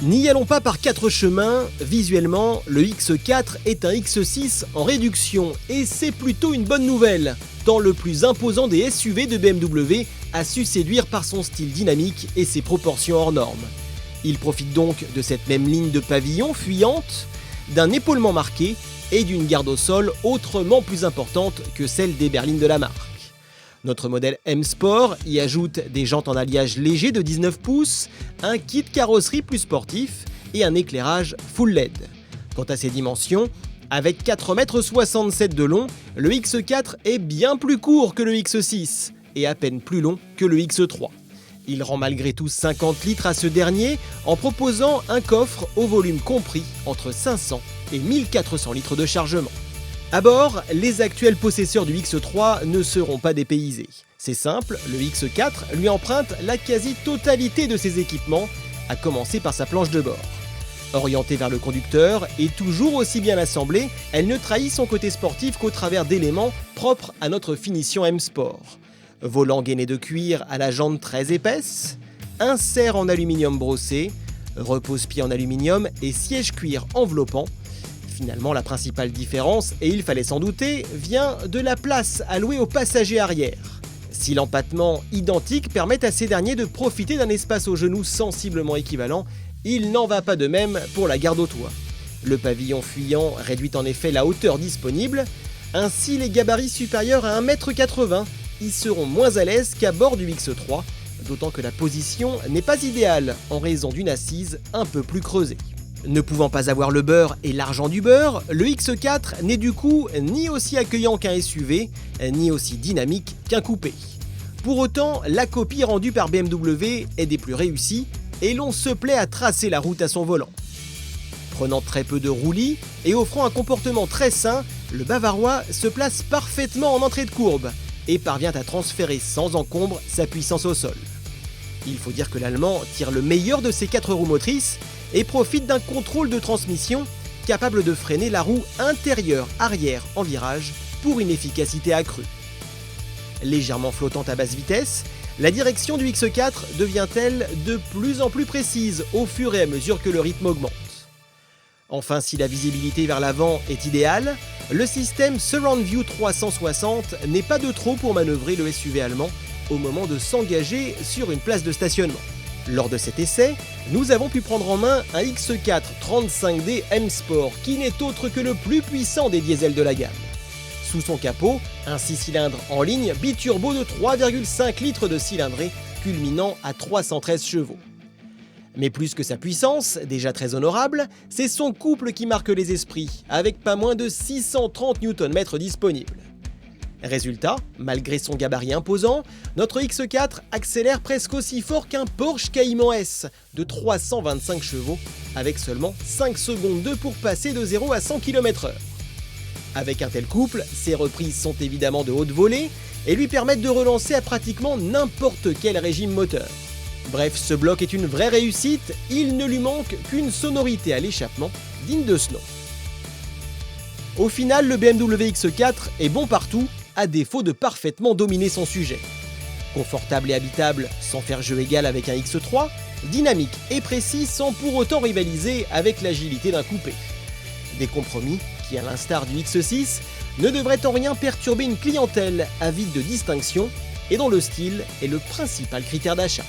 N'y allons pas par quatre chemins, visuellement, le X4 est un X6 en réduction et c'est plutôt une bonne nouvelle, tant le plus imposant des SUV de BMW a su séduire par son style dynamique et ses proportions hors normes. Il profite donc de cette même ligne de pavillon fuyante, d'un épaulement marqué et d'une garde au sol autrement plus importante que celle des berlines de la marque. Notre modèle M Sport y ajoute des jantes en alliage léger de 19 pouces, un kit carrosserie plus sportif et un éclairage full LED. Quant à ses dimensions, avec 4,67 m de long, le X4 est bien plus court que le X6 et à peine plus long que le X3. Il rend malgré tout 50 litres à ce dernier en proposant un coffre au volume compris entre 500 et 1400 litres de chargement. À bord, les actuels possesseurs du X3 ne seront pas dépaysés. C'est simple, le X4 lui emprunte la quasi-totalité de ses équipements, à commencer par sa planche de bord. Orientée vers le conducteur et toujours aussi bien assemblée, elle ne trahit son côté sportif qu'au travers d'éléments propres à notre finition M Sport. Volant gainé de cuir à la jante très épaisse, insert en aluminium brossé, repose-pied en aluminium et siège cuir enveloppant. Finalement, la principale différence, et il fallait s'en douter, vient de la place allouée aux passagers arrière. Si l'empattement identique permet à ces derniers de profiter d'un espace aux genoux sensiblement équivalent, il n'en va pas de même pour la garde au toit. Le pavillon fuyant réduit en effet la hauteur disponible, ainsi les gabarits supérieurs à 1,80 m y seront moins à l'aise qu'à bord du X3, d'autant que la position n'est pas idéale en raison d'une assise un peu plus creusée. Ne pouvant pas avoir le beurre et l'argent du beurre, le X4 n'est du coup ni aussi accueillant qu'un SUV, ni aussi dynamique qu'un coupé. Pour autant, la copie rendue par BMW est des plus réussies et l'on se plaît à tracer la route à son volant. Prenant très peu de roulis et offrant un comportement très sain, le Bavarois se place parfaitement en entrée de courbe et parvient à transférer sans encombre sa puissance au sol. Il faut dire que l'Allemand tire le meilleur de ses 4 roues motrices et profite d'un contrôle de transmission capable de freiner la roue intérieure-arrière en virage pour une efficacité accrue. Légèrement flottante à basse vitesse, la direction du X4 devient-elle de plus en plus précise au fur et à mesure que le rythme augmente. Enfin, si la visibilité vers l'avant est idéale, le système Surround View 360 n'est pas de trop pour manœuvrer le SUV allemand au moment de s'engager sur une place de stationnement. Lors de cet essai, nous avons pu prendre en main un X4 35D M Sport qui n'est autre que le plus puissant des diesels de la gamme. Sous son capot, un 6 cylindres en ligne biturbo de 3,5 litres de cylindrée culminant à 313 chevaux. Mais plus que sa puissance, déjà très honorable, c'est son couple qui marque les esprits, avec pas moins de 630 Nm disponibles. Résultat, malgré son gabarit imposant, notre X4 accélère presque aussi fort qu'un Porsche Cayman S de 325 chevaux, avec seulement 5 secondes 2 pour passer de 0 à 100 km/h. Avec un tel couple, ses reprises sont évidemment de haute volée et lui permettent de relancer à pratiquement n'importe quel régime moteur. Bref, ce bloc est une vraie réussite, il ne lui manque qu'une sonorité à l'échappement digne de ce nom. Au final, le BMW X4 est bon partout, à défaut de parfaitement dominer son sujet. Confortable et habitable sans faire jeu égal avec un X3, dynamique et précis sans pour autant rivaliser avec l'agilité d'un coupé. Des compromis qui, à l'instar du X6, ne devraient en rien perturber une clientèle avide de distinction et dont le style est le principal critère d'achat.